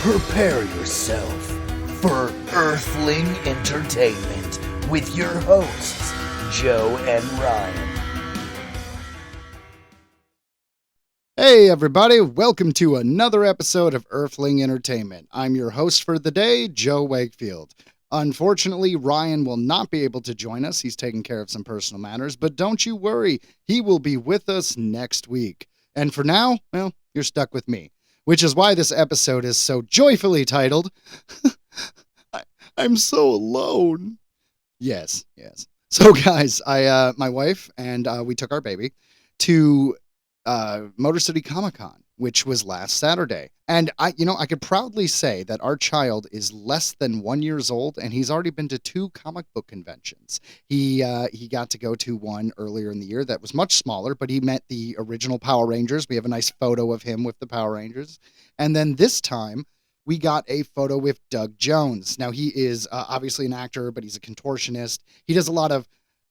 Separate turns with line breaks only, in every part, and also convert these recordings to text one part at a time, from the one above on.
Prepare yourself for Earthling Entertainment with your hosts, Joe and Ryan.
Hey everybody, welcome to another episode of Earthling Entertainment. I'm your host for the day, Joe Wakefield. Unfortunately, Ryan will not be able to join us. He's taking care of some personal matters, but don't you worry, he will be with us next week. And for now, well, you're stuck with me, which is why this episode is so joyfully titled, I'm so alone. Yes. So guys, my wife and we took our baby to Motor City Comic Con, which was last Saturday. And I could proudly say that our child is less than 1 year old, and he's already been to 2 comic book conventions. He got to go to one earlier in the year that was much smaller, but he met the original Power Rangers. We have a nice photo of him with the Power Rangers. And then this time, we got a photo with Doug Jones. Now, he is obviously an actor, but he's a contortionist. He does a lot of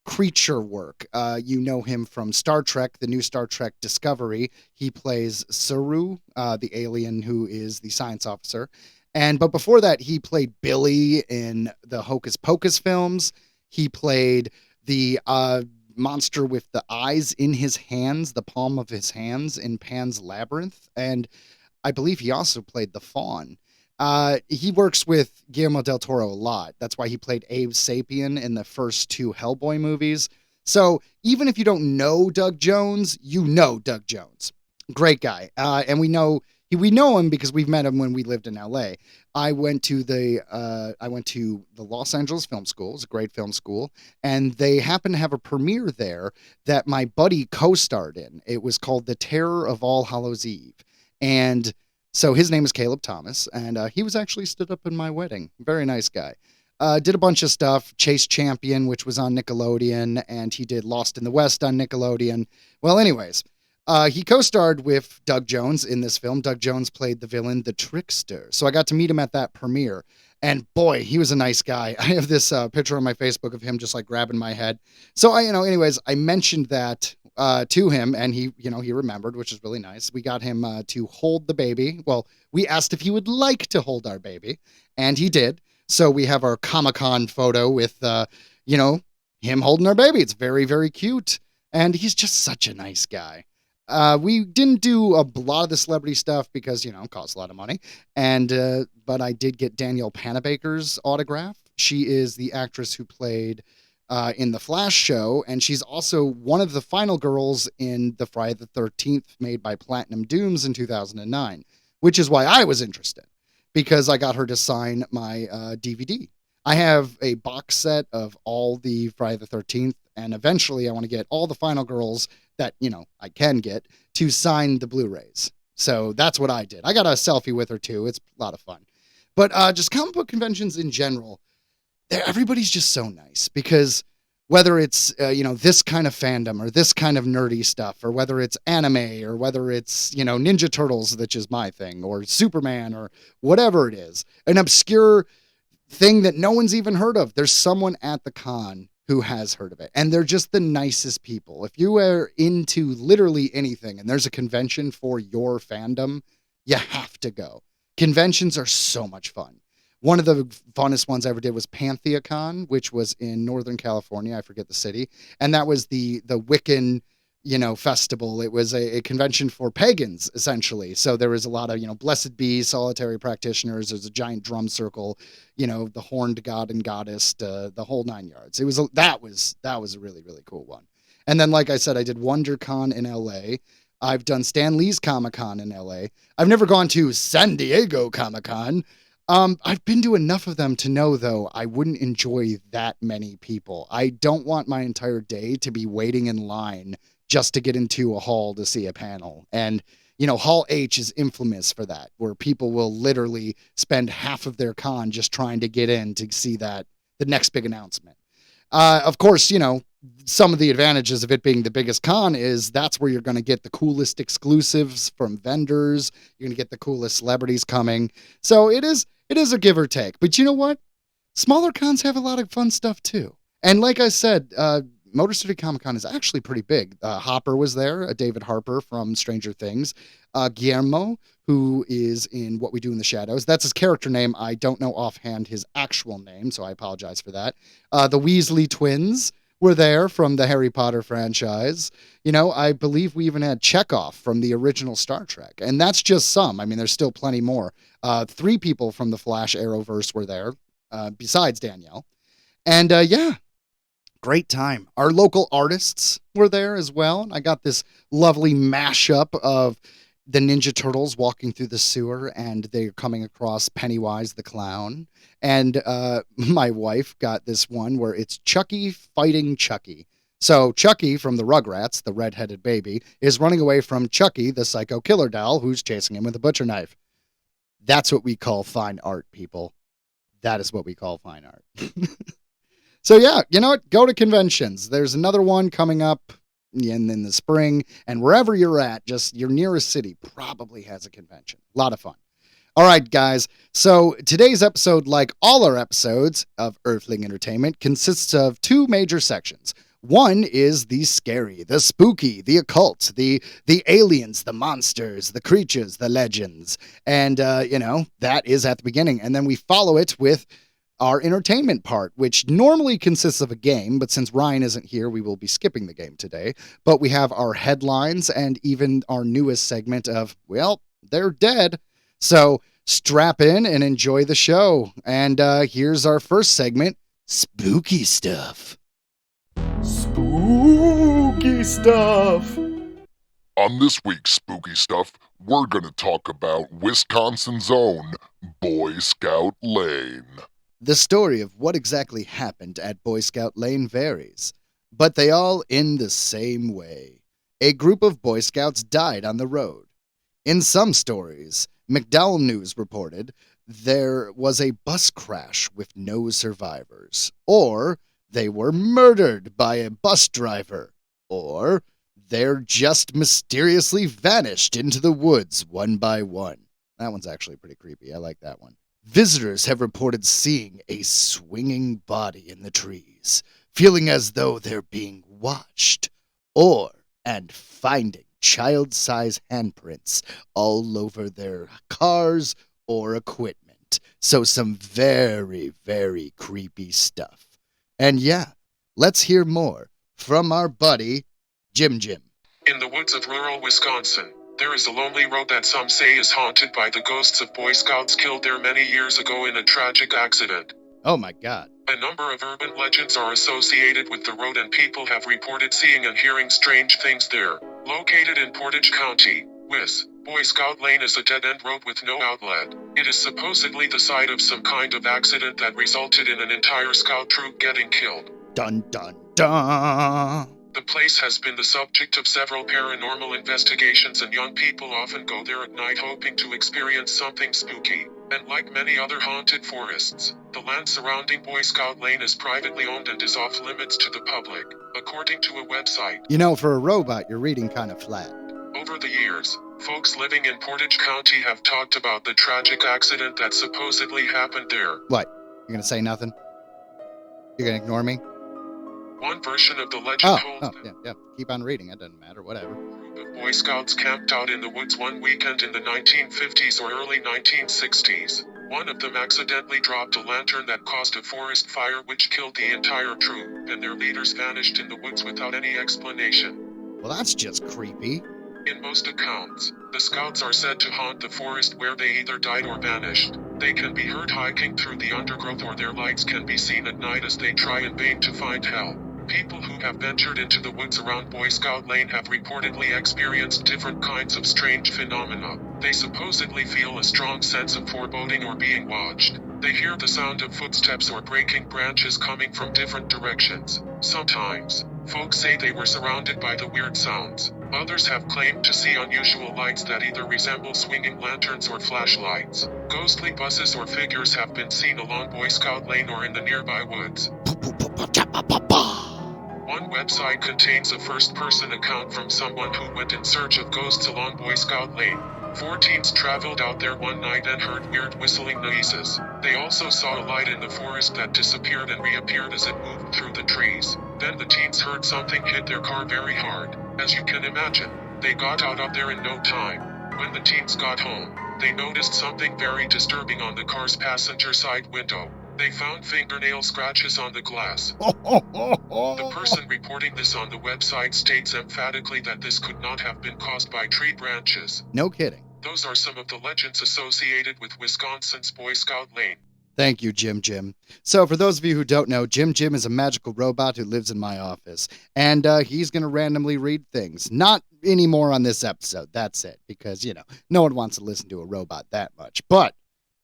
creature work. You know him from Star Trek, the new Star Trek Discovery. He plays Saru, the alien who is the science officer. But before that, he played Billy in the Hocus Pocus films. He played the monster with the eyes in his hands, the palm of his hands in Pan's Labyrinth. And I believe he also played the Faun. He works with Guillermo del Toro a lot. That's why he played Abe Sapien in the first 2 Hellboy movies. So even if you don't know Doug Jones, you know Doug Jones. Great guy. And we know him because we've met him when we lived in LA. I went to the Los Angeles Film School. It's a great film school. And they happened to have a premiere there that my buddy co-starred in. It was called The Terror of All Hallows Eve. And so his name is Caleb Thomas, and he was actually stood up in my wedding. Very nice guy. Did a bunch of stuff. Chase Champion, which was on Nickelodeon, and he did Lost in the West on Nickelodeon. Well, anyways, he co-starred with Doug Jones in this film. Doug Jones played the villain, the Trickster. So I got to meet him at that premiere. And boy, he was a nice guy. I have this picture on my Facebook of him just like grabbing my head. So I mentioned that to him, and he remembered, which is really nice. We got him to hold the baby. Well, we asked if he would like to hold our baby, and he did. So we have our Comic-Con photo with, him holding our baby. It's very, very cute, and he's just such a nice guy. We didn't do a lot of the celebrity stuff because, it costs a lot of money. But I did get Danielle Panabaker's autograph. She is the actress who played in the Flash show, and she's also one of the final girls in the Friday the 13th made by Platinum Dooms in 2009, which is why I was interested, because I got her to sign my DVD. I have a box set of all the Friday the 13th, and eventually I want to get all the final girls that, I can get to sign the Blu-rays. So that's what I did. I got a selfie with her too. It's a lot of fun. But just comic book conventions in general, everybody's just so nice, because whether it's, this kind of fandom or this kind of nerdy stuff, or whether it's anime, or whether it's, Ninja Turtles, which is my thing, or Superman, or whatever it is, an obscure thing that no one's even heard of, there's someone at the con who has heard of it. And they're just the nicest people. If you are into literally anything and there's a convention for your fandom, you have to go. Conventions are so much fun. One of the funnest ones I ever did was PantheaCon, which was in Northern California. I forget the city. And that was the Wiccan, festival. It was a convention for pagans, essentially. So there was a lot of, blessed bees, solitary practitioners. There's a giant drum circle, the horned god and goddess, the whole 9 yards. That was a really, really cool one. And then, like I said, I did WonderCon in LA. I've done Stan Lee's Comic-Con in LA. I've never gone to San Diego Comic-Con. I've been to enough of them to know, though, I wouldn't enjoy that many people. I don't want my entire day to be waiting in line just to get into a hall to see a panel. And, Hall H is infamous for that, where people will literally spend half of their con just trying to get in to see the next big announcement. Of course, some of the advantages of it being the biggest con is that's where you're going to get the coolest exclusives from vendors. You're going to get the coolest celebrities coming. So it is a give or take. But you know what? Smaller cons have a lot of fun stuff too. And like I said, Motor City Comic Con is actually pretty big. Hopper was there, David Harper from Stranger Things. Guillermo, who is in What We Do in the Shadows. That's his character name. I don't know offhand his actual name, so I apologize for that. The Weasley twins were there from the Harry Potter franchise. I believe we even had Chekhov from the original Star Trek. And that's just some. I mean, there's still plenty more. 3 people from the Flash Arrowverse were there, besides Danielle. And yeah, great time. Our local artists were there as well. I got this lovely mashup of the Ninja Turtles walking through the sewer, and they're coming across Pennywise the Clown. And my wife got this one where it's Chucky fighting Chucky. So Chucky from the Rugrats, the redheaded baby, is running away from Chucky, the psycho killer doll, who's chasing him with a butcher knife. That's what we call fine art, people. That is what we call fine art. So yeah, you know what? Go to conventions. There's another one coming up in the spring, and wherever you're at, just your nearest city probably has a convention. A lot of fun. All right, guys. So today's episode, like all our episodes of Earthling Entertainment, consists of 2 major sections. One is the scary, the spooky, the occult, the aliens, the monsters, the creatures, the legends. And, that is at the beginning. And then we follow it with our entertainment part, which normally consists of a game, but since Ryan isn't here, we will be skipping the game today. But we have our headlines and even our newest segment of, well, they're dead. So strap in and enjoy the show. And here's our first segment, Spooky Stuff. Spooky Stuff.
On this week's Spooky Stuff, we're going to talk about Wisconsin's own Boy Scout Lane.
The story of what exactly happened at Boy Scout Lane varies, but they all end the same way. A group of Boy Scouts died on the road. In some stories, McDowell News reported there was a bus crash with no survivors, or they were murdered by a bus driver, or they're just mysteriously vanished into the woods one by one. That one's actually pretty creepy. I like that one. Visitors have reported seeing a swinging body in the trees, feeling as though they're being watched, and finding child-size handprints all over their cars or equipment. So some very, very creepy stuff. And yeah, let's hear more from our buddy, Jim.
In the woods of rural Wisconsin, there is a lonely road that some say is haunted by the ghosts of Boy Scouts killed there many years ago in a tragic accident.
Oh my God.
A number of urban legends are associated with the road, and people have reported seeing and hearing strange things there. Located in Portage County, Wis, Boy Scout Lane is a dead-end road with no outlet. It is supposedly the site of some kind of accident that resulted in an entire scout troop getting killed.
Dun dun dun.
The place has been the subject of several paranormal investigations, and young people often go there at night hoping to experience something spooky. And like many other haunted forests, the land surrounding Boy Scout Lane is privately owned and is off limits to the public, according to a website.
You know, for a robot, you're reading kind of flat.
Over the years, folks living in Portage County have talked about the tragic accident that supposedly happened there.
What? You're going to say nothing? You're going to ignore me?
One version of the legend holds
yeah. Keep on reading. It doesn't matter. Whatever.
A group of Boy Scouts camped out in the woods one weekend in the 1950s or early 1960s. One of them accidentally dropped a lantern that caused a forest fire which killed the entire troop, and their leaders vanished in the woods without any explanation.
Well, that's just creepy.
In most accounts, the Scouts are said to haunt the forest where they either died or vanished. They can be heard hiking through the undergrowth, or their lights can be seen at night as they try in vain to find help. People who have ventured into the woods around Boy Scout Lane have reportedly experienced different kinds of strange phenomena. They supposedly feel a strong sense of foreboding or being watched. They hear the sound of footsteps or breaking branches coming from different directions. Sometimes, folks say they were surrounded by the weird sounds. Others have claimed to see unusual lights that either resemble swinging lanterns or flashlights. Ghostly buses or figures have been seen along Boy Scout Lane or in the nearby woods. One website contains a first-person account from someone who went in search of ghosts along Boy Scout Lane. 4 teens traveled out there one night and heard weird whistling noises. They also saw a light in the forest that disappeared and reappeared as it moved through the trees. Then the teens heard something hit their car very hard. As you can imagine, they got out of there in no time. When the teens got home, they noticed something very disturbing on the car's passenger side window. They found fingernail scratches on the glass. The person reporting this on the website states emphatically that this could not have been caused by tree branches.
No kidding.
Those are some of the legends associated with Wisconsin's Boy Scout Lane.
Thank you, Jim. So for those of you who don't know, Jim is a magical robot who lives in my office. And he's going to randomly read things. Not anymore on this episode. That's it. Because, no one wants to listen to a robot that much. But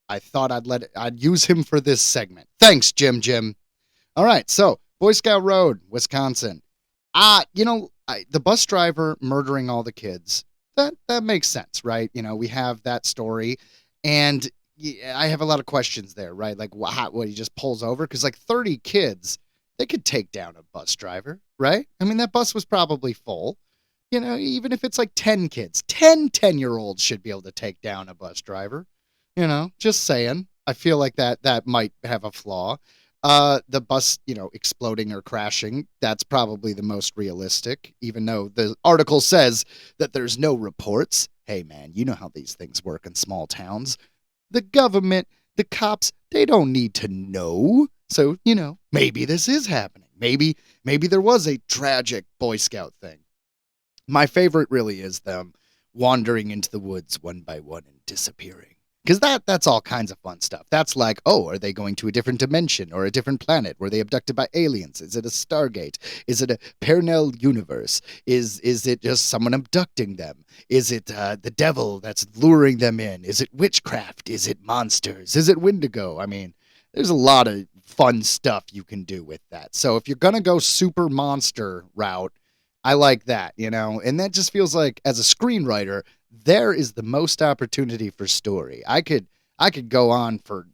I thought I'd use him for this segment. Thanks, Jim. All right, so Boy Scout Road, Wisconsin. The bus driver murdering all the kids, that makes sense, right? We have that story, and I have a lot of questions there, right? Like, what he just pulls over? Because, 30 kids, they could take down a bus driver, right? I mean, that bus was probably full. Even if it's 10 kids, 10-year-olds should be able to take down a bus driver. Just saying. I feel like that might have a flaw. The bus, exploding or crashing, that's probably the most realistic, even though the article says that there's no reports. Hey, man, you know how these things work in small towns. The government, the cops, they don't need to know. So, maybe this is happening. Maybe there was a tragic Boy Scout thing. My favorite really is them wandering into the woods one by one and disappearing. Because that's all kinds of fun stuff. That's like, are they going to a different dimension or a different planet? Were they abducted by aliens? Is it a Stargate? Is it a parallel universe? Is it just someone abducting them? Is it the devil that's luring them in? Is it witchcraft? Is it monsters? Is it Wendigo? I mean, there's a lot of fun stuff you can do with that. So if you're going to go super monster route, I like that, and that just feels like, as a screenwriter, there is the most opportunity for story. I could go on for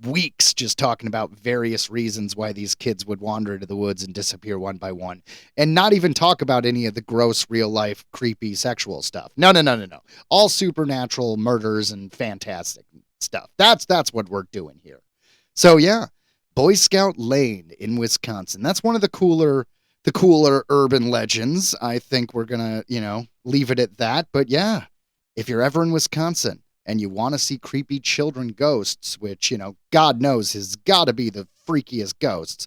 weeks just talking about various reasons why these kids would wander into the woods and disappear one by one, and not even talk about any of the gross, real-life, creepy sexual stuff. No. All supernatural murders and fantastic stuff. That's what we're doing here. So, yeah, Boy Scout Lane in Wisconsin. That's one of the cooler urban legends. I think we're going to, leave it at that. But, yeah. If you're ever in Wisconsin and you want to see creepy children ghosts, which, God knows has got to be the freakiest ghosts,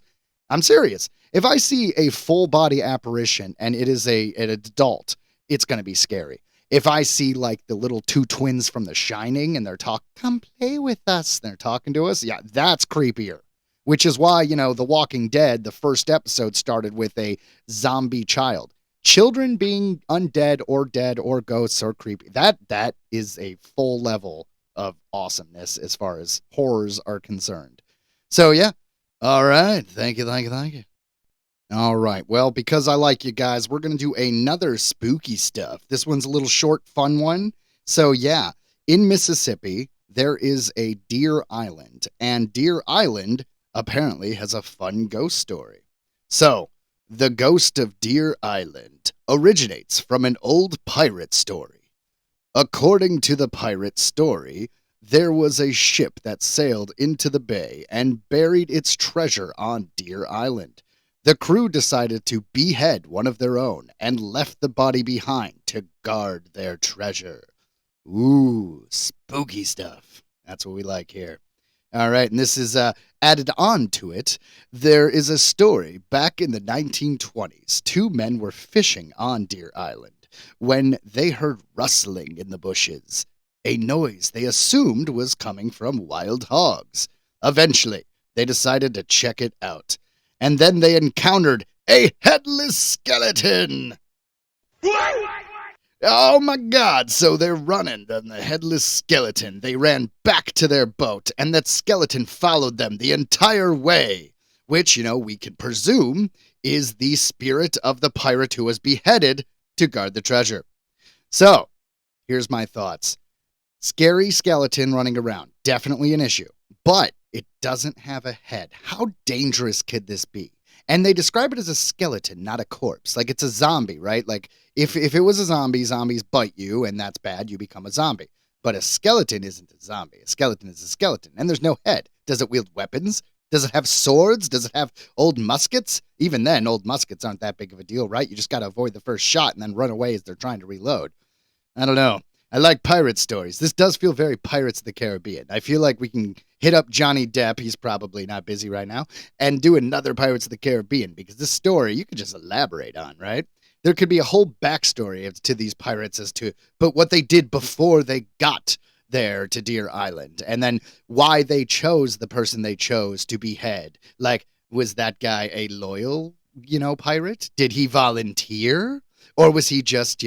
I'm serious. If I see a full body apparition and it is an adult, it's going to be scary. If I see the little two twins from The Shining and they're come play with us, and they're talking to us, yeah, that's creepier. Which is why, The Walking Dead, the first episode started with a zombie child. Children being undead or dead or ghosts or creepy, that is a full level of awesomeness as far as horrors are concerned. So, yeah. All right. Thank you. All right. Well, because I like you guys, we're going to do another spooky stuff. This one's a little short, fun one. So, yeah. In Mississippi, there is a Deer Island. And Deer Island apparently has a fun ghost story. So, the ghost of Deer Island originates from an old pirate story. According to the pirate story, there was a ship that sailed into the bay and buried its treasure on Deer Island. The crew decided to behead one of their own and left the body behind to guard their treasure. Ooh, spooky stuff. That's what we like here. All right, and this is added on to it. There is a story back in the 1920s. Two men were fishing on Deer Island when they heard rustling in the bushes, a noise they assumed was coming from wild hogs. Eventually, they decided to check it out, and then they encountered a headless skeleton. Oh my God, so they're running on the headless skeleton. They ran back to their boat, and that skeleton followed them the entire way, which, we can presume is the spirit of the pirate who was beheaded to guard the treasure. So, here's my thoughts. Scary skeleton running around, definitely an issue, but it doesn't have a head. How dangerous could this be? And they describe it as a skeleton, not a corpse. Like it's a zombie, right? Like if it was a zombie, zombies bite you, and that's bad, you become a zombie. But a skeleton isn't a zombie. A skeleton is a skeleton, and there's no head. Does it wield weapons? Does it have swords? Does it have old muskets? Even then, old muskets aren't that big of a deal, right? You just got to avoid the first shot and then run away as they're trying to reload. I don't know. I like pirate stories. This does feel very Pirates of the Caribbean. I feel like we can hit up Johnny Depp, he's probably not busy right now, and do another Pirates of the Caribbean, because this story you could just elaborate on, right? There could be a whole backstory to these pirates but what they did before they got there to Deer Island, and then why they chose the person they chose to behead. Like, was that guy a loyal, pirate? Did he volunteer? Or was he just,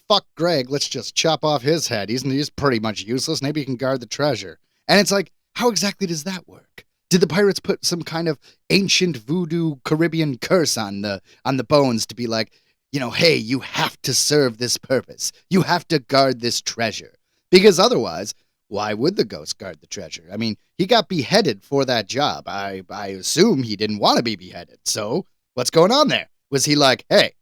fuck Greg, let's just chop off his head. He's pretty much useless. Maybe he can guard the treasure. And it's like, how exactly does that work? Did the pirates put some kind of ancient voodoo Caribbean curse on the bones to be like, hey, you have to serve this purpose. You have to guard this treasure. Because otherwise, why would the ghost guard the treasure? I mean, he got beheaded for that job. I assume he didn't want to be beheaded. So what's going on there? Was he like, hey,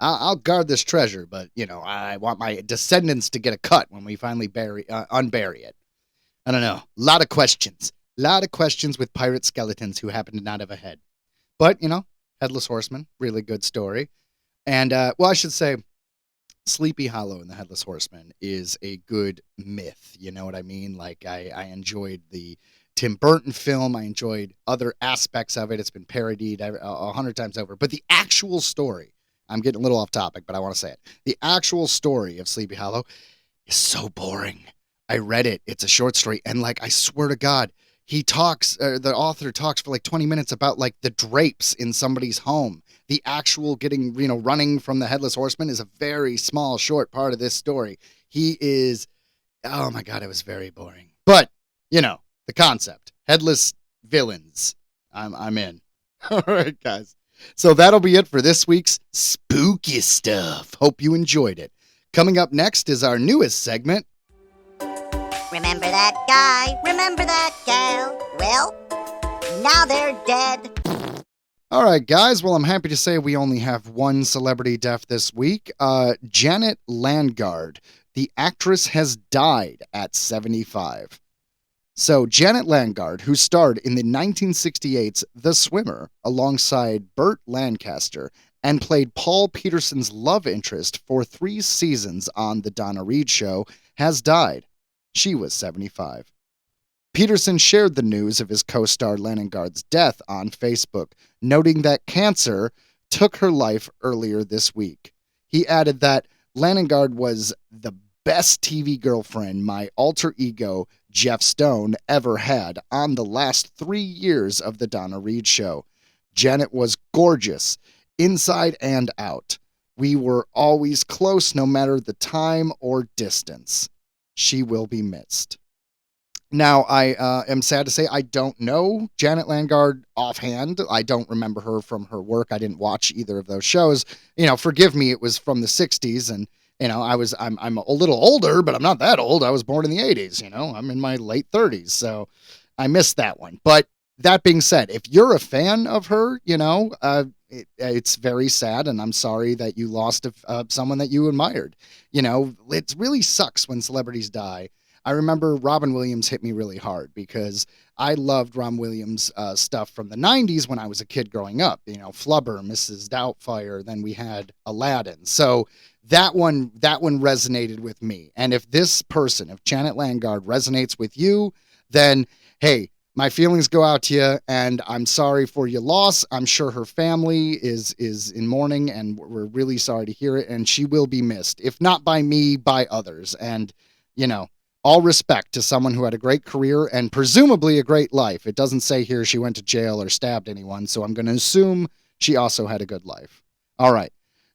I'll guard this treasure, but, I want my descendants to get a cut when we finally unbury it. I don't know. A lot of questions. A lot of questions with pirate skeletons who happen to not have a head. But, Headless Horseman, really good story. And, I should say, Sleepy Hollow and the Headless Horseman is a good myth. You know what I mean? Like, I enjoyed the Tim Burton film. I enjoyed other aspects of it. It's been parodied 100 times over. But the actual story, I'm getting a little off topic, but I want to say it. The actual story of Sleepy Hollow is so boring. I read it. It's a short story. And I swear to God, the author talks for 20 minutes about the drapes in somebody's home. The actual getting, running from the Headless Horseman is a very small, short part of this story. Oh my God, it was very boring. But, the concept, headless villains, I'm in. All right, guys. So that'll be it for this week's Spooky Stuff. Hope you enjoyed it. Coming up next is our newest segment.
Remember that guy? Remember that gal? Well, now they're dead.
All right, guys. Well, I'm happy to say we only have one celebrity death this week. Janet Landgard, the actress, has died at 75. So Janet Landgard, who starred in the 1968's The Swimmer alongside Burt Lancaster and played Paul Peterson's love interest for 3 seasons on The Donna Reed Show, has died. She was 75. Peterson shared the news of his co-star Landgard's death on Facebook, noting that cancer took her life earlier this week. He added that Landgard was the best TV girlfriend my alter ego, Jeff Stone, ever had on the last 3 years of the Donna Reed Show. Janet was gorgeous, inside and out. We were always close no matter the time or distance. She will be missed. Now, I am sad to say I don't know Janet Landgard offhand. I don't remember her from her work. I didn't watch either of those shows. Forgive me, it was from the 60s, and I'm a little older, but I'm not that old. I was born in the 80s, I'm in my late 30s, so I missed that one. But that being said, if you're a fan of her, it's very sad, and I'm sorry that you lost someone that you admired. It really sucks when celebrities die. I remember Robin Williams hit me really hard because I loved Robin Williams stuff from the 90s when I was a kid growing up. Flubber, Mrs. Doubtfire, then we had Aladdin. So that one resonated with me. And if Janet Landgard resonates with you, then, hey, my feelings go out to you, and I'm sorry for your loss. I'm sure her family is in mourning, and we're really sorry to hear it, and she will be missed. If not by me, by others. And, all respect to someone who had a great career and presumably a great life. It doesn't say here she went to jail or stabbed anyone, so I'm going to assume she also had a good life. All right.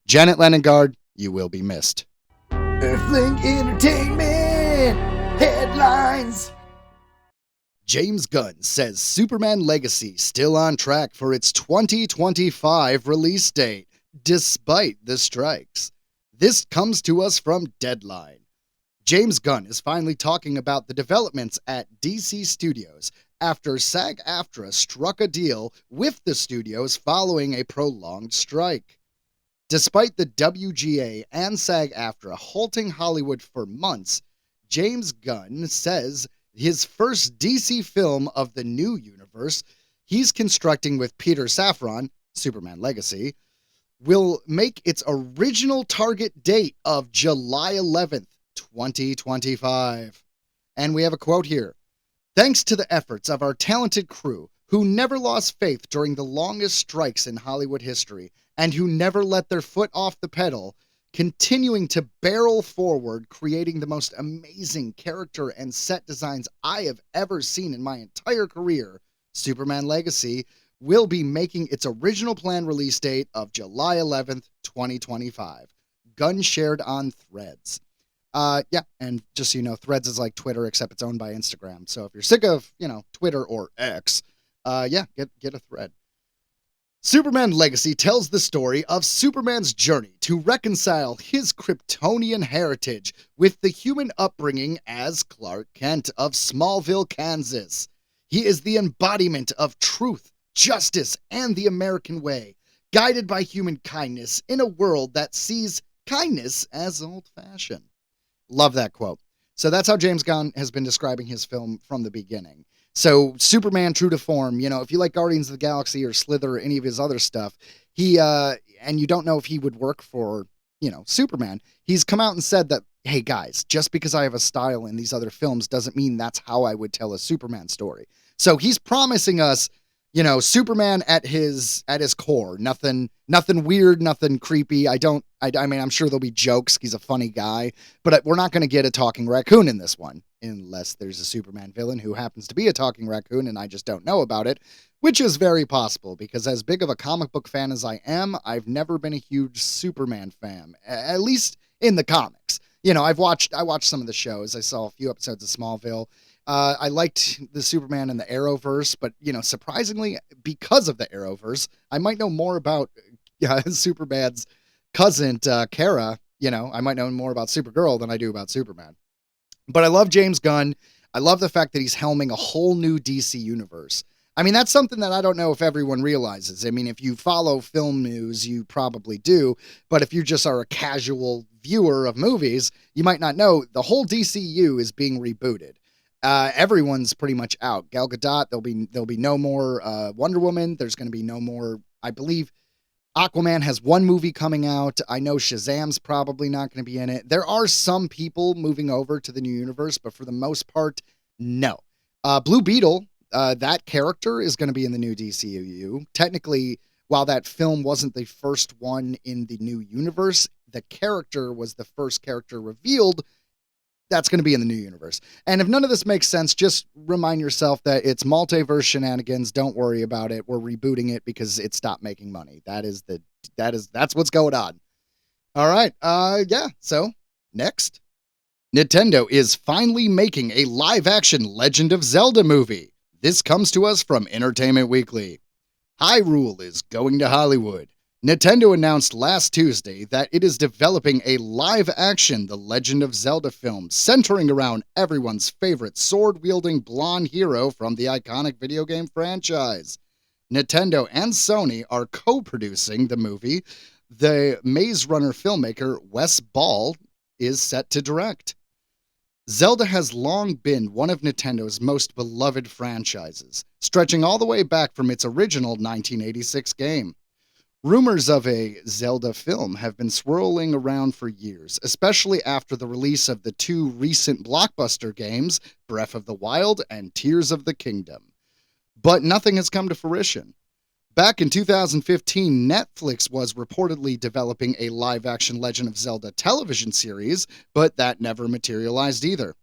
Janet Landgard, you will be missed.
Earthling Entertainment headlines.
James Gunn says Superman Legacy still on track for its 2025 release date, despite the strikes. This comes to us from Deadline. James Gunn is finally talking about the developments at DC Studios after SAG-AFTRA struck a deal with the studios following a prolonged strike. Despite the WGA and SAG-AFTRA halting Hollywood for months, James Gunn says his first DC film of the new universe universe he's constructing with Peter Safran, Superman Legacy, will make its original target date of July 11th, 2025. And we have a quote here. Thanks to the efforts of our talented crew, who never lost faith during the longest strikes in Hollywood history, and who never let their foot off the pedal, continuing to barrel forward, creating the most amazing character and set designs I have ever seen in my entire career, Superman Legacy will be making its original planned release date of July 11th, 2025. Gunn shared on Threads. Yeah, and just so you know, Threads is like Twitter, except it's owned by Instagram. So if you're sick of, Twitter or X, yeah, get a thread. Superman Legacy tells the story of Superman's journey to reconcile his Kryptonian heritage with the human upbringing as Clark Kent of Smallville, Kansas. He is the embodiment of truth, justice, and the American way, guided by human kindness in a world that sees kindness as old-fashioned. Love that quote. So that's how James Gunn has been describing his film from the beginning. So Superman, true to form, if you like Guardians of the Galaxy or Slither or any of his other stuff, he, and you don't know if he would work for, Superman, he's come out and said that, hey guys, just because I have a style in these other films doesn't mean that's how I would tell a Superman story. So he's promising us, Superman at his core, nothing weird, nothing creepy. I mean, I'm sure there'll be jokes. He's a funny guy, but we're not going to get a talking raccoon in this one, unless there's a Superman villain who happens to be a talking raccoon and I just don't know about it, which is very possible because as big of a comic book fan as I am, I've never been a huge Superman fan, at least in the comics. I watched some of the shows. I saw a few episodes of Smallville. I liked the Superman and the Arrowverse, but, surprisingly, because of the Arrowverse, I might know more about Superman's cousin, Kara. I might know more about Supergirl than I do about Superman. But I love James Gunn. I love the fact that he's helming a whole new DC universe. I mean, that's something that I don't know if everyone realizes. I mean, if you follow film news, you probably do. But if you just are a casual viewer of movies, you might not know the whole DCU is being rebooted. Everyone's pretty much out. Gal Gadot, there'll be no more Wonder Woman. There's going to be no more, I believe, Aquaman has one movie coming out. I know Shazam's probably not going to be in it. There are some people moving over to the new universe, but for the most part, no. Blue Beetle, that character is going to be in the new DCU. Technically, while that film wasn't the first one in the new universe, the character was the first character revealed. That's going to be in the new universe. And if none of this makes sense, just remind yourself that it's multiverse shenanigans. Don't worry about it. We're rebooting it because it stopped making money. That's what's going on. All right. Yeah. So next, Nintendo is finally making a live action Legend of Zelda movie. This comes to us from Entertainment Weekly. Hyrule is going to Hollywood. Nintendo announced last Tuesday that it is developing a live-action The Legend of Zelda film centering around everyone's favorite sword-wielding blonde hero from the iconic video game franchise. Nintendo and Sony are co-producing the movie. The Maze Runner filmmaker Wes Ball is set to direct. Zelda has long been one of Nintendo's most beloved franchises, stretching all the way back from its original 1986 game. Rumors of a Zelda film have been swirling around for years, especially after the release of the two recent blockbuster games, Breath of the Wild and Tears of the Kingdom. But nothing has come to fruition. Back in 2015, Netflix was reportedly developing a live-action Legend of Zelda television series, but that never materialized either.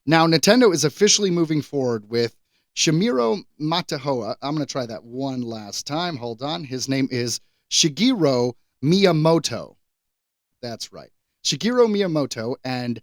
Now, Nintendo is officially moving forward with Shimiro Matahoa. I'm going to try that one last time. Hold on. His name is Shigeru Miyamoto. That's right. Shigeru Miyamoto and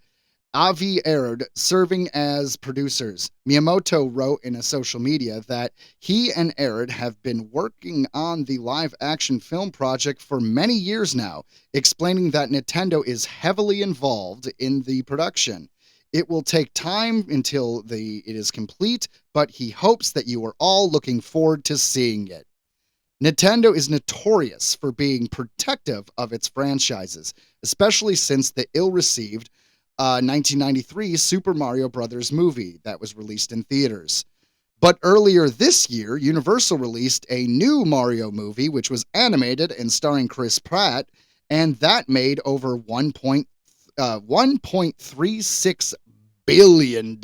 Avi Arad serving as producers. Miyamoto wrote in a social media that he and Arad have been working on the live-action film project for many years now, explaining that Nintendo is heavily involved in the production. It will take time until it is complete, but he hopes that you are all looking forward to seeing it. Nintendo is notorious for being protective of its franchises, especially since the ill-received 1993 Super Mario Bros. Movie that was released in theaters. But earlier this year, Universal released a new Mario movie, which was animated and starring Chris Pratt, and that made over $1.36 billion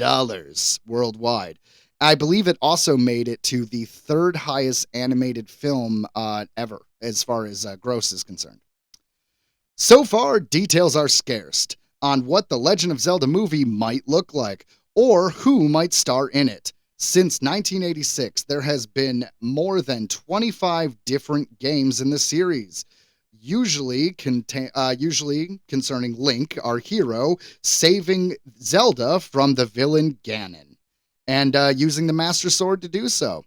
worldwide. I believe it also made it to the third highest animated film ever, as far as gross is concerned. So far, details are scarce on what the Legend of Zelda movie might look like, or who might star in it. Since 1986, there has been more than 25 different games in the series, usually concerning Link, our hero, saving Zelda from the villain Ganon, and using the Master Sword to do so.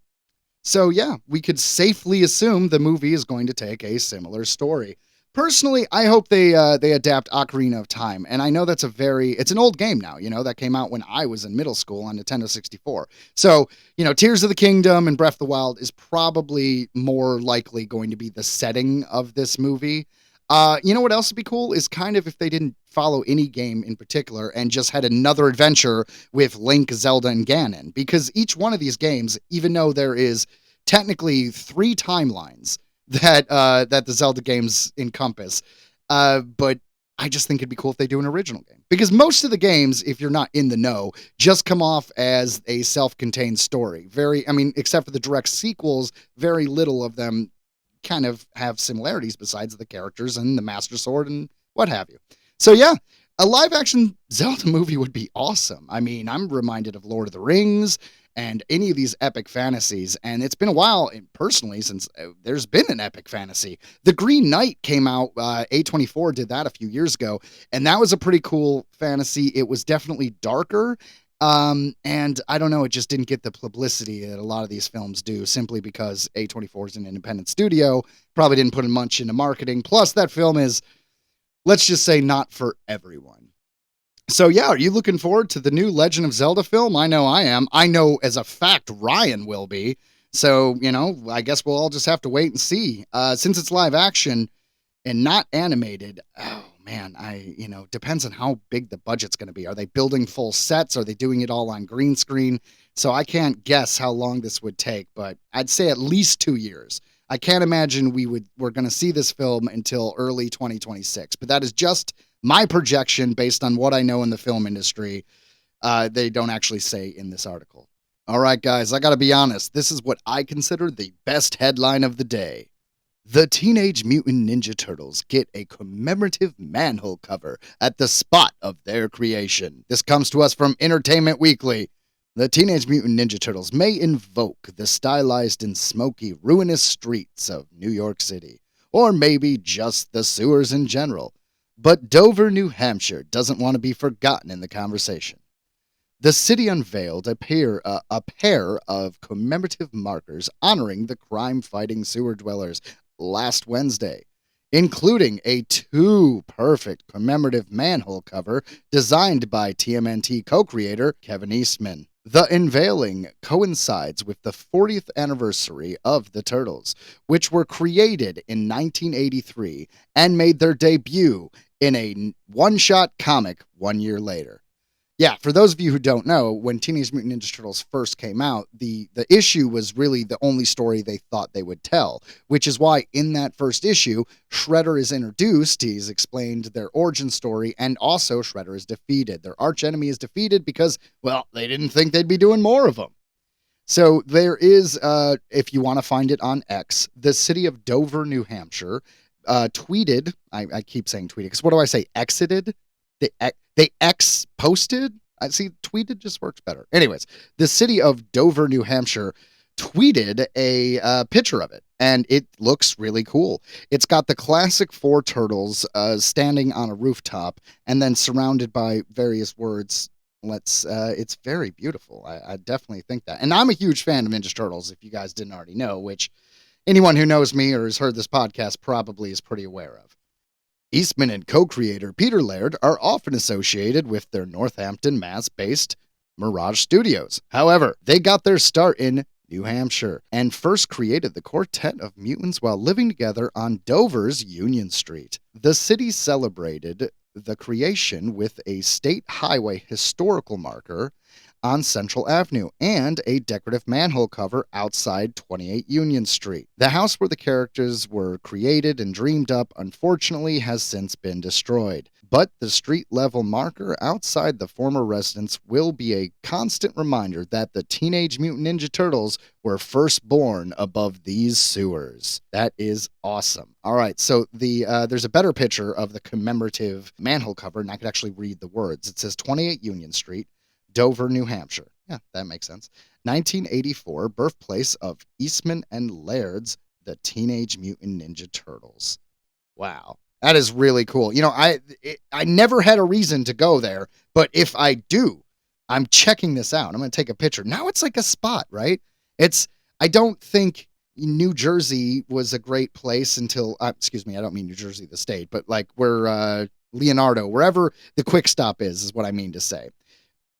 So yeah, we could safely assume the movie is going to take a similar story. Personally, I hope they adapt Ocarina of Time, and I know it's an old game now, that came out when I was in middle school on Nintendo 64. So, Tears of the Kingdom and Breath of the Wild is probably more likely going to be the setting of this movie. What else would be cool is kind of if they didn't follow any game in particular and just had another adventure with Link, Zelda, and Ganon, because each one of these games, even though there is technically 3 timelines that the Zelda games encompass. But I just think it'd be cool if they do an original game. Because most of the games, if you're not in the know, just come off as a self-contained story. Except for the direct sequels, very little of them kind of have similarities besides the characters and the Master Sword and what have you. So yeah, a live-action Zelda movie would be awesome. I'm reminded of Lord of the Rings and any of these epic fantasies, and it's been a while, personally, since there's been an epic fantasy. The Green Knight came out, A24 did that a few years ago, and that was a pretty cool fantasy. It was definitely darker, and I don't know, it just didn't get the publicity that a lot of these films do, simply because A24 is an independent studio, probably didn't put in much into marketing, plus that film is, let's just say, not for everyone. So yeah, are you looking forward to the new Legend of Zelda film? I know I am. I know as a fact Ryan will be. So, I guess we'll all just have to wait and see. Since it's live action and not animated, oh man, depends on how big the budget's going to be. Are they building full sets? Are they doing it all on green screen? So I can't guess how long this would take, but I'd say at least 2 years. I can't imagine we're going to see this film until early 2026, but that is just my projection based on what I know in the film industry. They don't actually say in this article. All right, guys, I got to be honest. This is what I consider the best headline of the day. The Teenage Mutant Ninja Turtles get a commemorative manhole cover at the spot of their creation. This comes to us from Entertainment Weekly. The Teenage Mutant Ninja Turtles may invoke the stylized and smoky, ruinous streets of New York City, or maybe just the sewers in general. But Dover, New Hampshire doesn't want to be forgotten in the conversation. The city unveiled a pair of commemorative markers honoring the crime-fighting sewer dwellers last Wednesday, including a 2-perfect commemorative manhole cover designed by TMNT co-creator Kevin Eastman. The unveiling coincides with the 40th anniversary of the Turtles, which were created in 1983 and made their debut in a one-shot comic 1 year later. Yeah, for those of you who don't know, when Teenage Mutant Ninja Turtles first came out, the issue was really the only story they thought they would tell, which is why in that first issue, Shredder is introduced, he's explained their origin story, and also Shredder is defeated. Their archenemy is defeated because, well, they didn't think they'd be doing more of them. So there is, if you want to find it on X, the city of Dover, New Hampshire, tweeted, I keep saying tweeted, because what do I say, exited? They X-posted? I see, tweeted just works better. Anyways, the city of Dover, New Hampshire tweeted a picture of it, and it looks really cool. It's got the classic 4 turtles standing on a rooftop and then surrounded by various words. It's very beautiful. I definitely think that. And I'm a huge fan of Ninja Turtles, if you guys didn't already know, which anyone who knows me or has heard this podcast probably is pretty aware of. Eastman and co-creator Peter Laird are often associated with their Northampton, Mass-based Mirage Studios. However, they got their start in New Hampshire and first created the Quartet of Mutants while living together on Dover's Union Street. The city celebrated the creation with a state highway historical marker on Central Avenue and a decorative manhole cover outside 28 Union Street. The house where the characters were created and dreamed up, unfortunately, has since been destroyed. But the street-level marker outside the former residence will be a constant reminder that the Teenage Mutant Ninja Turtles were first born above these sewers. That is awesome. All right, so there's a better picture of the commemorative manhole cover, and I could actually read the words. It says 28 Union Street, Dover, New Hampshire. Yeah, that makes sense. 1984, birthplace of Eastman and Laird's The Teenage Mutant Ninja Turtles. Wow. That is really cool. You know, I never had a reason to go there, but if I do, I'm checking this out. I'm going to take a picture. Now it's like a spot, right? I don't think New Jersey was a great place until, excuse me, I don't mean New Jersey, the state, but like where Leonardo, wherever the Quick Stop is what I mean to say.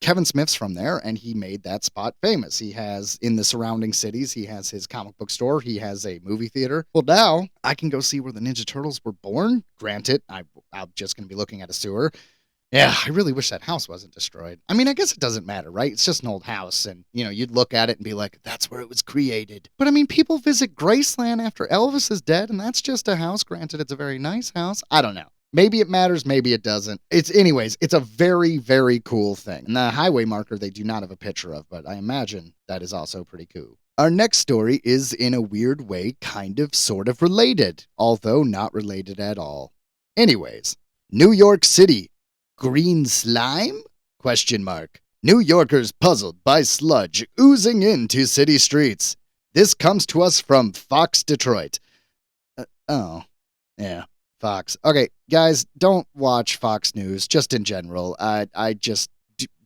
Kevin Smith's from there, and he made that spot famous. He has, in the surrounding cities, he has his comic book store, he has a movie theater. Well, now I can go see where the Ninja Turtles were born. Granted, I'm just going to be looking at a sewer. Yeah, I really wish that house wasn't destroyed. I mean, I guess it doesn't matter, right? It's just an old house, and, you know, you'd look at it and be like, that's where it was created. But, I mean, people visit Graceland after Elvis is dead, and that's just a house. Granted, it's a very nice house. I don't know. Maybe it matters, maybe it doesn't. Anyways, it's a very, very cool thing. And the highway marker they do not have a picture of, but I imagine that is also pretty cool. Our next story is, in a weird way, kind of sort of related, although not related at all. Anyways, New York City. Green slime? Question mark. New Yorkers puzzled by sludge oozing into city streets. This comes to us from Fox Detroit. Yeah. Fox. Okay, guys, don't watch Fox News, just in general. I just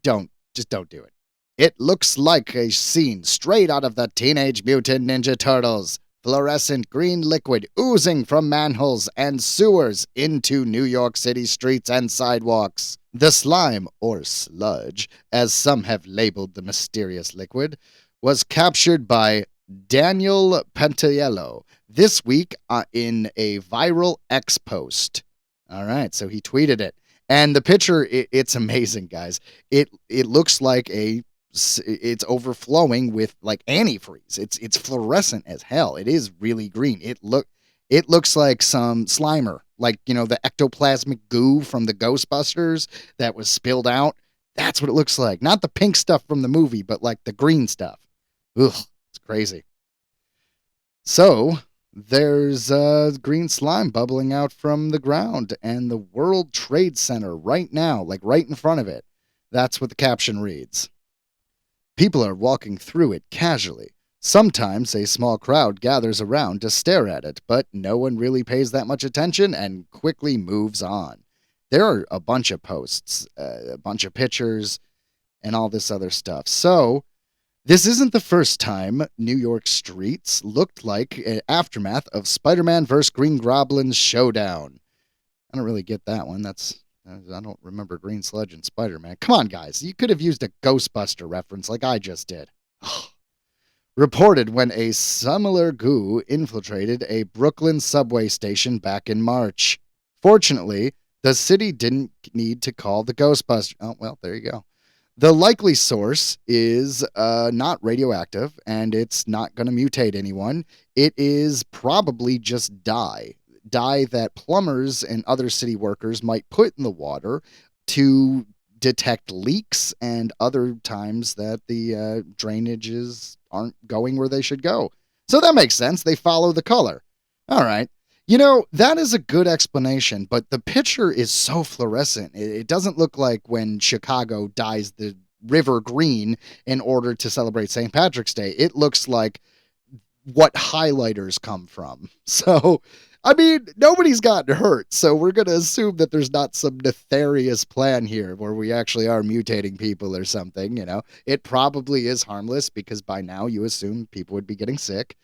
don't do it. It looks like a scene straight out of the Teenage Mutant Ninja Turtles. Fluorescent green liquid oozing from manholes and sewers into New York City streets and sidewalks. The slime, or sludge, as some have labeled the mysterious liquid, was captured by Daniel Pantello this week in a viral X post. All right, so he tweeted it. And the picture, it's amazing, guys. It looks like it's overflowing with like antifreeze. It's fluorescent as hell. It is really green. It looks like some Slimer, like, you know, the ectoplasmic goo from the Ghostbusters that was spilled out. That's what it looks like. Not the pink stuff from the movie, but like the green stuff. Ugh, it's crazy. So there's green slime bubbling out from the ground and the World Trade Center right now, like right in front of it. That's what the caption reads. People are walking through it casually. Sometimes a small crowd gathers around to stare at it, but no one really pays that much attention and quickly moves on. There are a bunch of posts, a bunch of pictures, and all this other stuff. So this isn't the first time New York streets looked like an aftermath of Spider-Man vs. Green Goblin's showdown. I don't really get that one. I don't remember green sludge and Spider-Man. Come on, guys. You could have used a Ghostbuster reference like I just did. Reported when a similar goo infiltrated a Brooklyn subway station back in March. Fortunately, the city didn't need to call the Ghostbusters. Oh, well, there you go. The likely source is not radioactive, and it's not going to mutate anyone. It is probably just dye that plumbers and other city workers might put in the water to detect leaks and other times that the drainages aren't going where they should go. So that makes sense. They follow the color. All right. You know, that is a good explanation, but the picture is so fluorescent. It doesn't look like when Chicago dyes the river green in order to celebrate St. Patrick's Day. It looks like what highlighters come from. So, I mean, nobody's gotten hurt, so we're going to assume that there's not some nefarious plan here where we actually are mutating people or something, you know. It probably is harmless because by now you assume people would be getting sick.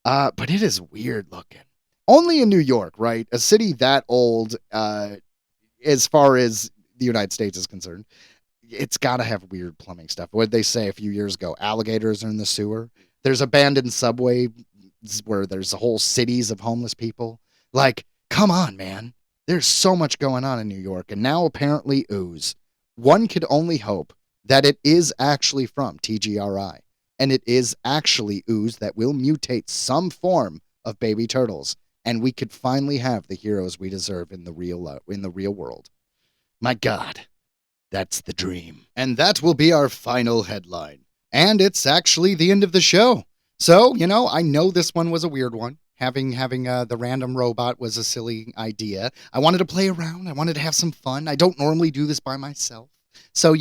But it is weird looking. Only in New York, right? A city that old, as far as the United States is concerned, it's got to have weird plumbing stuff. What did they say a few years ago? Alligators are in the sewer. There's abandoned subway where there's whole cities of homeless people. Like, come on, man. There's so much going on in New York. And now apparently ooze. One could only hope that it is actually from TGRI, and it is actually ooze that will mutate some form of baby turtles, and we could finally have the heroes we deserve in the real world. My God, that's the dream. And that will be our final headline. And it's actually the end of the show. So, I know this one was a weird one. Having the random robot was a silly idea. I wanted to play around. I wanted to have some fun. I don't normally do this by myself. So,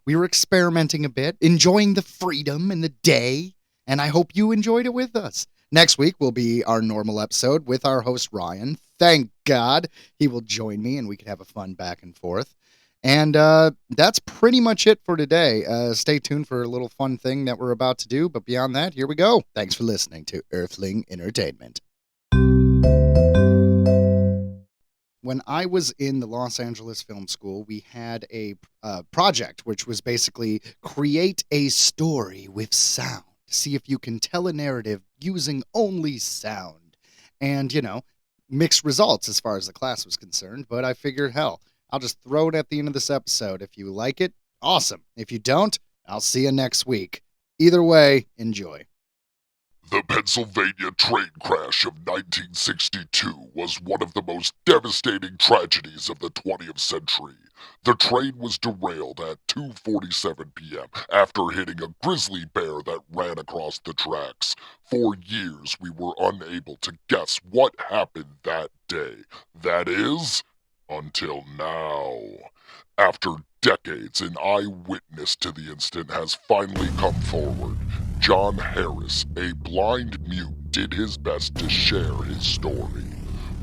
we were experimenting a bit, enjoying the freedom and the day, and I hope you enjoyed it with us. Next week will be our normal episode with our host, Ryan. Thank God he will join me and we can have a fun back and forth. And that's pretty much it for today. Stay tuned for a little fun thing that we're about to do. But beyond that, here we go. Thanks for listening to Earthling Entertainment. When I was in the Los Angeles Film School, we had a project which was basically create a story with sound. See if you can tell a narrative using only sound. And, mixed results as far as the class was concerned. But I figured, hell, I'll just throw it at the end of this episode. If you like it, awesome. If you don't, I'll see you next week. Either way, enjoy.
The Pennsylvania train crash of 1962 was one of the most devastating tragedies of the 20th century. The train was derailed at 2:47 p.m. after hitting a grizzly bear that ran across the tracks. For years, we were unable to guess what happened that day. That is, until now. After decades, an eyewitness to the incident has finally come forward. John Harris, a blind mute, did his best to share his story.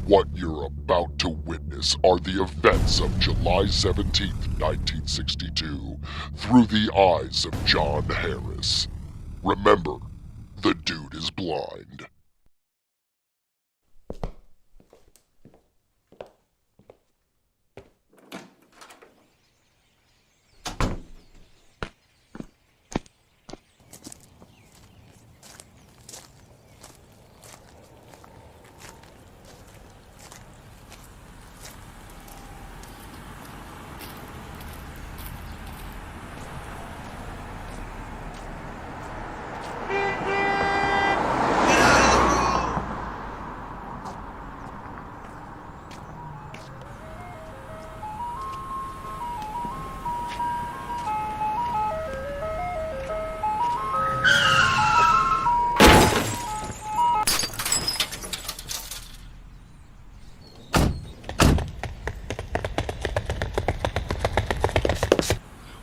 What you're about to witness are the events of July 17th, 1962, through the eyes of John Harris. Remember, the dude is blind.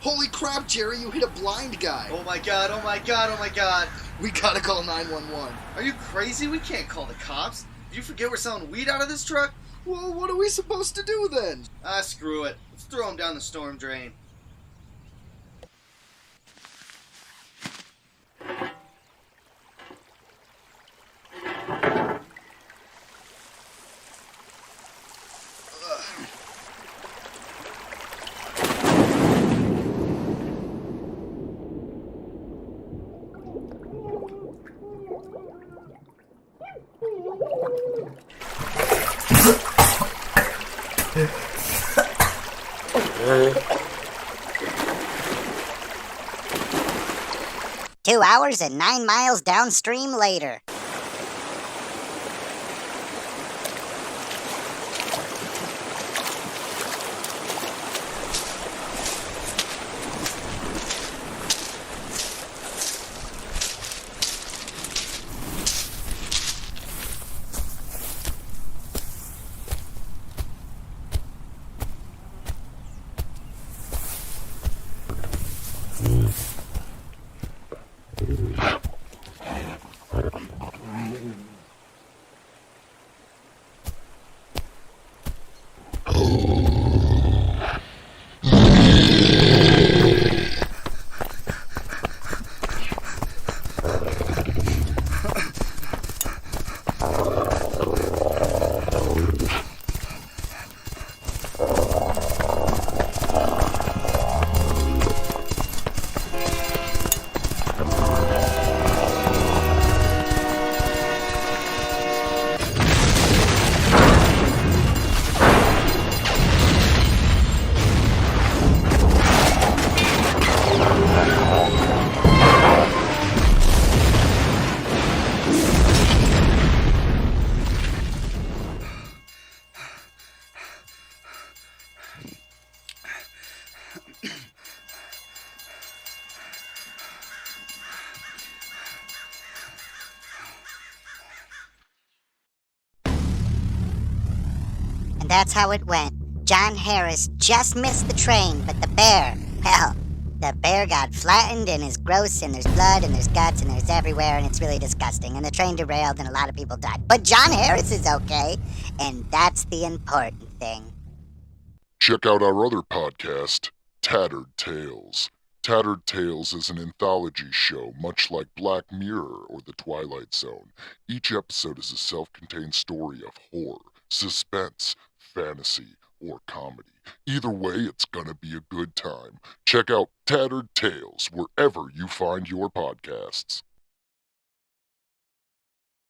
Holy crap, Jerry, you hit a blind guy.
Oh my god, oh my god, oh my god.
We gotta call 911.
Are you crazy? We can't call the cops. Did you forget we're selling weed out of this truck?
Well, what are we supposed to do then?
Screw it. Let's throw him down the storm drain.
Two hours and 9 miles downstream later. that's how it went. John Harris just missed the train, but the bear, well, the bear got flattened and is gross, and there's blood and there's guts and there's everywhere, and it's really disgusting. And the train derailed and a lot of people died. But John Harris is okay, and that's the important thing.
Check out our other podcast, Tattered Tales. Tattered Tales is an anthology show, much like Black Mirror or The Twilight Zone. Each episode is a self-contained story of horror, suspense, fantasy, or comedy. Either way, it's gonna be a good time. Check out Tattered Tales wherever you find your podcasts.